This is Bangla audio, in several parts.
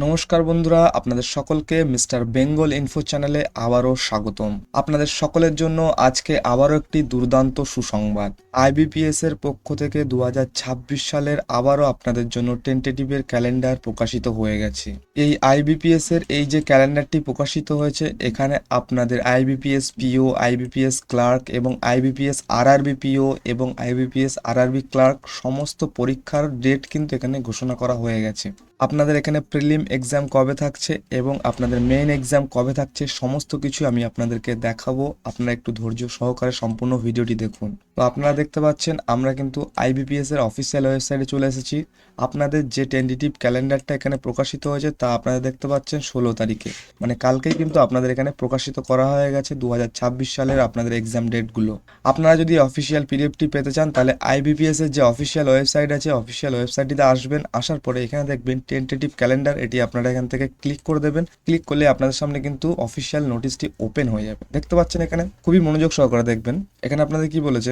নমস্কার বন্ধুরা, আপনাদের সকলকে মিস্টার বেঙ্গল ইনফো চ্যানেলে আবারও স্বাগতম। আপনাদের সকলের জন্য আজকে আবারও একটি দুর্দান্ত সুসংবাদ। আইবিপিএস এর পক্ষ থেকে 2026 সালের আবারও আপনাদের জন্য টেন্টেটিভের ক্যালেন্ডার প্রকাশিত হয়ে গেছে। এই আইবিপিএস এর এই যে ক্যালেন্ডারটি প্রকাশিত হয়েছে, এখানে আপনাদের আইবিপিএস পিও, আইবিপিএস ক্লার্ক এবং আইবিপিএস আরআরবি পিও এবং আইবিপিএস আরআরবি ক্লার্ক সমস্ত পরীক্ষার ডেট কিন্তু এখানে ঘোষণা করা হয়ে গেছে। আপনাদের এখানে প্রিলিম এক্সাম কবে থাকছে এবং আপনাদের মেইন এক্সাম কবে থাকছে সমস্ত কিছু আমি আপনাদেরকে দেখাবো। আপনারা একটু ধৈর্য সহকারে সম্পূর্ণ ভিডিওটি দেখুন। তো আপনারা দেখতে পাচ্ছেন আমরা কিন্তু আইবিপিএস এর অফিসিয়াল ওয়েবসাইটে চলে এসেছি। আপনাদের যে টেন্টেটিভ ক্যালেন্ডারটা এখানে প্রকাশিত হয়েছে তা আপনারা দেখতে পাচ্ছেন 16 তারিখে, মানে কালকেই কিন্তু আপনাদের এখানে প্রকাশিত করা হয়ে গেছে 2026 সালের আপনাদের এক্সাম ডেটগুলো। আপনারা যদি অফিসিয়াল পিডিএফটি পেতে চান তাহলে আইবিপিএস এর যে অফিসিয়াল ওয়েবসাইট আছে, অফিসিয়াল ওয়েবসাইটটিতে আসবেন। আসার পরে এখানে দেখবেন টেন্টেটিভ ক্যালেন্ডার, এটি আপনারা এখান থেকে ক্লিক করে দেবেন। ক্লিক করলে আপনাদের সামনে কিন্তু অফিসিয়াল নোটিশটি ওপেন হয়ে যাবে। দেখতে পাচ্ছেন এখানে খুবই মনোযোগ সহকারে দেখবেন। এখানে আপনাদের কি বলেছে,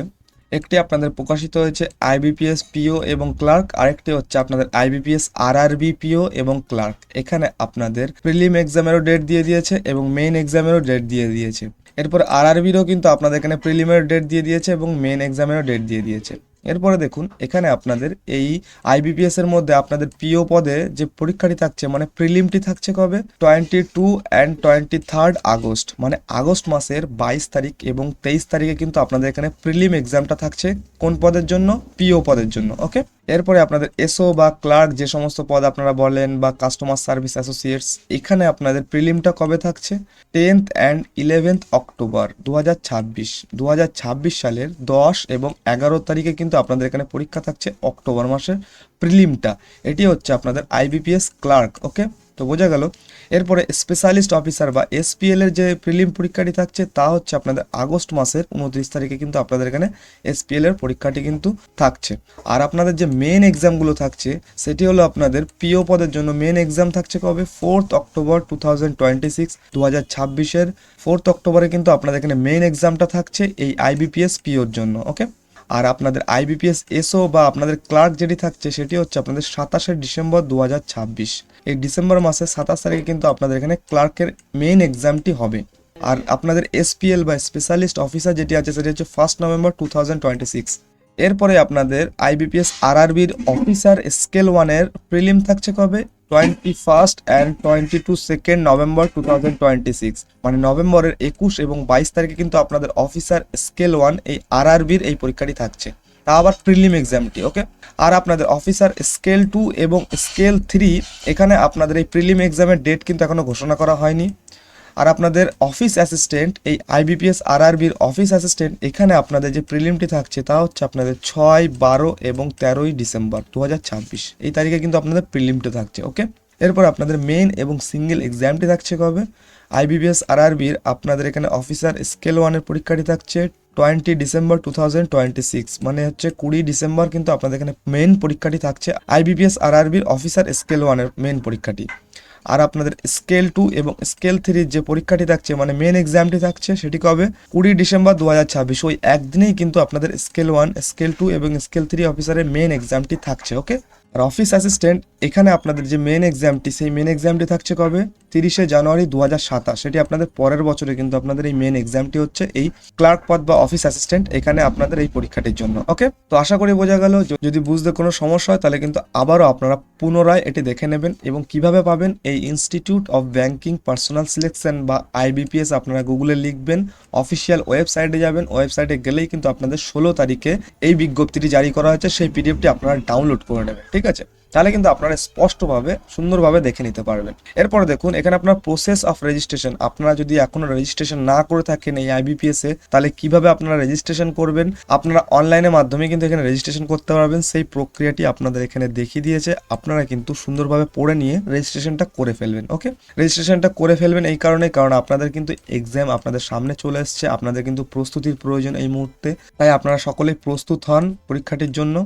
একটি আপনাদের প্রকাশিত হয়েছে আইবিপিএস পিও এবং ক্লার্ক, আরেকটি হচ্ছে আপনাদের আইবিপিএস আরআরবি পিও এবং ক্লার্ক। এখানে আপনাদের প্রিলিম এক্সামেরও ডেট দিয়ে দিয়েছে এবং মেইন এক্সামেরও ডেট দিয়ে দিয়েছে। এরপর আরআরবিরও কিন্তু আপনাদের এখানে প্রিলিমের ডেট দিয়ে দিয়েছে এবং মেইন এক্সামেরও ডেট দিয়ে দিয়েছে। এরপরে দেখুন এখানে আপনাদের এই আইবিপিএস এর মধ্যে আপনাদের পিও পদে যে পরীক্ষাটি থাকছে, মানে প্রিলিমটি থাকছে কবে, 22 অ্যান্ড 23 আগস্ট, মানে আগস্ট মাসের 22 তারিখ এবং 23 তারিখে কিন্তু আপনাদের এখানে প্রিলিম এক্সামটা থাকছে। কোন পদের জন্য? পিও পদের জন্য। ওকে, এরপরে আপনাদের এসও বা ক্লার্ক যে সমস্ত পদ আপনারা বলেন বা কাস্টমার সার্ভিস অ্যাসোসিয়েটস, এখানে আপনাদের প্রিলিমটা কবে থাকছে? 10th অ্যান্ড 11th অক্টোবর 2026 সালের 10 এবং 11 তারিখে কিন্তু আপনাদের এখানে পরীক্ষা থাকছে অক্টোবর মাসের প্রিলিমটা। এটি হচ্ছে আপনাদের আইবিপিএস ক্লার্ক। ওকে, তো বোঝা গেল। এরপরে স্পেশালিস্ট অফিসার বা এসপিএল এর যে প্রিলিম পরীক্ষাটি থাকছে তা হচ্ছে আপনাদের আগস্ট মাসের 29 তারিখে কিন্তু আপনাদের এখানে এসপিএল এর পরীক্ষাটি কিন্তু থাকছে। আর আপনাদের যে মেন এক্সামগুলো থাকছে সেটি হলো আপনাদের পিও পদের জন্য মেন এক্সাম থাকছে কবে? 4th অক্টোবর 2026, 2026-এর 4th অক্টোবরে কিন্তু আপনাদের এখানে মেন এক্সামটা থাকছে এই আইবিপিএস পিওর জন্য। ওকে, আর আপনাদের আইবিপিএস এসও বা আপনাদের ক্লার্ক যেটি থাকছে সেটি হচ্ছে আপনাদের 27শে ডিসেম্বর 2026। এই ডিসেম্বর মাসের 27 তারিখে কিন্তু আপনাদের এখানে ক্লার্কের মেইন এক্সামটি হবে। আর আপনাদের এসপিএল বা স্পেশালিস্ট অফিসার যেটি আছে সেটি হচ্ছে 1 নভেম্বর 2026। এরপরে আপনাদের আইবিপিএস আরআরবির অফিসার স্কেল 1-এর প্রিলিম থাকছে কবে? 21 অ্যান্ড 22 নভেম্বর 2026, মানে নভেম্বরের 21 এবং 22 তারিখে কিন্তু আপনাদের অফিসার স্কেল 1 এই আরআরবির এই পরীক্ষাটি থাকছে, তা আবার প্রিলিম এক্সামটি। ওকে, আর আপনাদের অফিসার স্কেল 2 এবং স্কেল 3, এখানে আপনাদের এই প্রিলিম এক্সামের ডেট কিন্তু এখনো ঘোষণা করা হয়নি। আর আপনাদের অফিস অ্যাসিস্ট্যান্ট এই আইবিপিএস আরআরবির অফিস অ্যাসিস্ট্যান্ট, এখানে আপনাদের যে প্রিলিমটি থাকছে তা হচ্ছে আপনাদের 6, 12 এবং 13 ডিসেম্বর 2026, এই তারিখে কিন্তু আপনাদের প্রিলিমটি থাকছে। ওকে, এরপর আপনাদের মেইন এবং সিঙ্গেল এক্সামটি থাকছে কবে? আইবিপিএস আরআরবির আপনাদের এখানে অফিসার স্কেল 1-এর পরীক্ষাটি থাকছে 20 ডিসেম্বর 2026, মানে হচ্ছে 20 ডিসেম্বর কিন্তু আপনাদের এখানে মেইন পরীক্ষাটি থাকছে আইবিপিএস আরআরবির অফিসার স্কেল 1-এর মেইন পরীক্ষাটি। আর আপনাদের স্কেল 2 এবং স্কেল 3 যে পরীক্ষাটি থাকছে, মানে মেন এক্সামটি থাকছে, সেটি কবে? 20 ডিসেম্বর 2026। ওই একদিনেই কিন্তু আপনাদের স্কেল 1, স্কেল 2 এবং স্কেল 3 অফিসারের মেন এক্সামটি থাকছে। ওকে, আর অফিস অ্যাসিস্ট্যান্ট এখানে আপনাদের যে মেন এক্সামটি, সেই মেন এক্সামটি থাকছে কবে? 30শে জানুয়ারি 2027। সেটি আপনাদের পরের বছরে কিন্তু আপনাদের এই মেন এক্সামটি হচ্ছে এই ক্লার্ক পদ বা অফিস অ্যাসিস্ট্যান্ট, এখানে আপনাদের এই পরীক্ষাটির জন্য। ওকে, তো আশা করি বোঝা গেল। যদি বুঝতে কোনো সমস্যা হয় তাহলে কিন্তু আবারও আপনারা পুনরায় এটি দেখে নেবেন। এবং কিভাবে পাবেন এই institute of banking personal selection বা আইবিপিএস, আপনারা গুগলে লিখবেন, অফিসিয়াল ওয়েবসাইটে যাবেন, ওয়েবসাইটে গেলেই কিন্তু আপনাদের 16 তারিখে এই বিজ্ঞপ্তিটি জারি করা হয়েছে, সেই পিডিএফটি আপনারা ডাউনলোড করে নেবেন। ঠিক আছে, তাহলে কিন্তু আপনারা স্পষ্টভাবে সুন্দরভাবে দেখে নিতে পারবেন। এরপরে দেখুন এখানে আপনার প্রসেস অফ রেজিস্ট্রেশন, আপনারা যদি এখনো রেজিস্ট্রেশন না করে থাকেন এই আইবিপিএস এ, তাহলে কিভাবে আপনারা রেজিস্ট্রেশন করবেন? আপনারা অনলাইনের মাধ্যমে কিন্তু এখানে রেজিস্ট্রেশন করতে পারবেন। সেই প্রক্রিয়াটি আপনাদের এখানে দেখিয়ে দিয়েছে, আপনারা কিন্তু সুন্দরভাবে পড়ে নিয়ে রেজিস্ট্রেশনটা করে ফেলবেন। ওকে, রেজিস্ট্রেশনটা করে ফেলবেন এই কারণ আপনাদের কিন্তু এক্সাম আপনাদের সামনে চলে এসছে, আপনাদের কিন্তু প্রস্তুতির প্রয়োজন এই মুহূর্তে, তাই আপনারা সকলেই প্রস্তুত হন পরীক্ষাটির জন্য।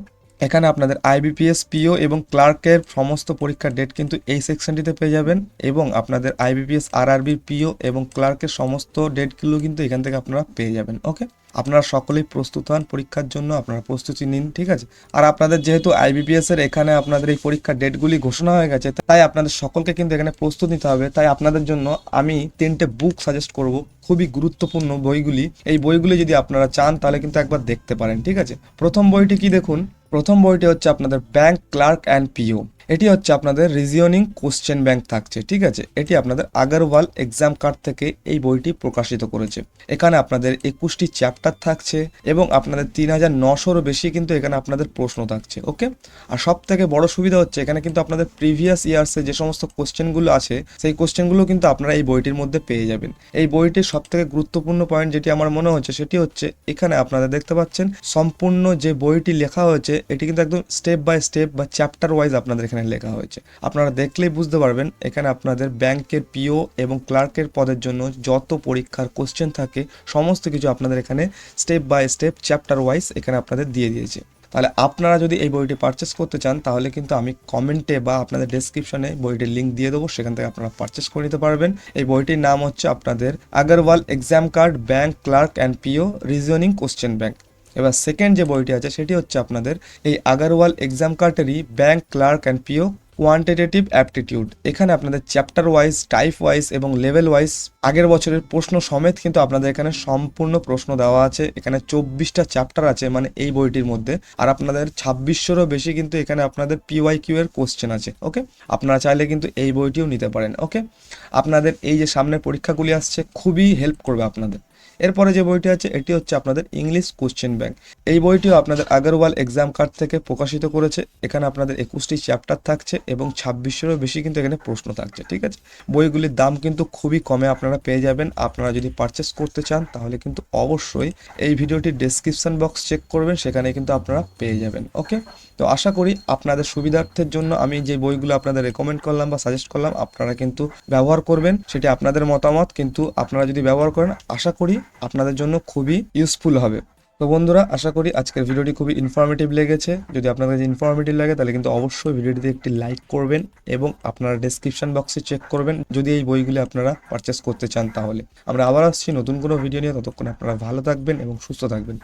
এখানে আপনাদের আইবিপিএস পিও এবং ক্লার্কের সমস্ত পরীক্ষার ডেট কিন্তু এই সেকশনটিতে পেয়ে যাবেন, এবং আপনাদের আইবিপিএস আরআরবি পিও এবং ক্লার্কের সমস্ত ডেটগুলো কিন্তু এখান থেকে আপনারা পেয়ে যাবেন। ওকে, আপনারা সকলেই প্রস্তুত হন পরীক্ষার জন্য, আপনারা প্রস্তুতি নিন, ঠিক আছে। আর আপনাদের যেহেতু আইবিপিএস এর এখানে আপনাদের এই পরীক্ষার ডেটগুলি ঘোষণা হয়ে গেছে, তাই আপনাদের সকলকে কিন্তু এখানে প্রস্তুত নিতে হবে। তাই আপনাদের জন্য আমি 3টে বুক সাজেস্ট করব, খুবই গুরুত্বপূর্ণ বইগুলি। এই বইগুলি যদি আপনারা চান তাহলে কিন্তু একবার দেখতে পারেন, ঠিক আছে। প্রথম বইটি কি দেখুন, প্রথম বইটি হচ্ছে আপনাদের ব্যাংক ক্লার্ক অ্যান্ড পিও। এটি হচ্ছে আপনাদের রিজনিং কোশ্চেন ব্যাংক থাকছে, ঠিক আছে। এটি আপনাদের আগরওয়াল এক্সাম কার্ড থেকে এই বইটি প্রকাশিত করেছে। এখানে আপনাদের 21টি চ্যাপ্টার থাকছে এবং আপনাদের 3900-রও বেশি কিন্তু এখানে আপনাদের প্রশ্ন থাকছে। ওকে, আর সব থেকে বড় সুবিধা হচ্ছে এখানে কিন্তু আপনাদের প্রিভিয়াস ইয়ার্সে যে সমস্ত কোশ্চেনগুলো আছে সেই কোশ্চেনগুলো কিন্তু আপনারা এই বইটির মধ্যে পেয়ে যাবেন। এই বইটির সব থেকে গুরুত্বপূর্ণ পয়েন্ট যেটি আমার মনে হচ্ছে সেটি হচ্ছে এখানে আপনারা দেখতে পাচ্ছেন সম্পূর্ণ যে বইটি লেখা হয়েছে এটি কিন্তু একদম স্টেপ বাই স্টেপ বা চ্যাপ্টার ওয়াইজ আপনাদের এখানে লেখা হয়েছে। আপনারা দেখলেই বুঝতে পারবেন এখানে আপনাদের ব্যাংকের পিও এবং ক্লার্কের পদের জন্য যত পরীক্ষার কোশ্চেন থাকে সমস্ত কিছু আপনাদের এখানে step by step chapter wise এখানে আপনাদের দিয়ে দিয়েছে। তাহলে আপনারা যদি এই বইটি পারচেস করতে চান তাহলে কিন্তু আমি কমেন্টে বা আপনাদের ডেসক্রিপশনে বইটির লিঙ্ক দিয়ে দেবো, সেখান থেকে আপনারা পারচেস করে নিতে পারবেন। এই বইটির নাম হচ্ছে আপনাদের Agarwal exam card bank clerk and PO reasoning question bank. এবার সেকেন্ড যে বইটি আছে সেটি হচ্ছে আপনাদের এই আগরওয়াল এক্সাম কার্ডেরই bank clerk and PO quantitative aptitude. এখানে আপনাদের চ্যাপ্টার ওয়াইজ, টাইপ ওয়াইজ এবং লেভেল ওয়াইজ আগের বছরের প্রশ্ন সমেত কিন্তু আপনাদের এখানে সম্পূর্ণ প্রশ্ন দেওয়া আছে। এখানে 24টা চ্যাপ্টার আছে মানে এই বইটির মধ্যে, আর আপনাদের 2600-রও বেশি কিন্তু এখানে আপনাদের পিওয়াইকিউ এর কোশ্চেন আছে। ওকে, আপনারা চাইলে কিন্তু এই বইটিও নিতে পারেন। ওকে, আপনাদের এই যে সামনের পরীক্ষাগুলি আসছে খুবই হেল্প করবে আপনাদের। এরপরে যে বইটি আছে এটি হচ্ছে আপনাদের ইংলিশ কোশ্চেন ব্যাংক। এই বইটিও আপনাদের আগরওয়াল এক্সাম কার্ড থেকে প্রকাশিত করেছে। এখানে আপনাদের 21টি চ্যাপ্টার থাকছে এবং 2600-রও বেশি কিন্তু এখানে প্রশ্ন থাকছে, ঠিক আছে। বইগুলির দাম কিন্তু খুবই কমে আপনারা পেয়ে যাবেন। আপনারা যদি পারচেস করতে চান তাহলে কিন্তু অবশ্যই এই ভিডিওটির ডেসক্রিপশন বক্স চেক করবেন, সেখানে কিন্তু আপনারা পেয়ে যাবেন। ওকে, তো আশা করি আপনাদের সুবিধার্থের জন্য আমি যে বইগুলো আপনাদের রেকমেন্ড করলাম বা সাজেস্ট করলাম আপনারা কিন্তু ব্যবহার করবেন, সেটি আপনাদের মতামত। কিন্তু আপনারা যদি ব্যবহার করেন আশা করি আপনাদের জন্য খুবই ইউজফুল হবে। তো বন্ধুরা, আশা করি আজকের ভিডিওটি খুবই ইনফরমেটিভ লেগেছে। যদি আপনাদের কাছে ইনফরমেটিভ লাগে তাহলে কিন্তু অবশ্যই ভিডিওটিতে একটি লাইক করবেন এবং আপনারা ডেসক্রিপশন বক্সে চেক করবেন যদি এই বইগুলি আপনারা পারচেস করতে চান। তাহলে আমরা আবার আসছি নতুন কোনো ভিডিও নিয়ে, ততক্ষণ আপনারা ভালো থাকবেন এবং সুস্থ থাকবেন।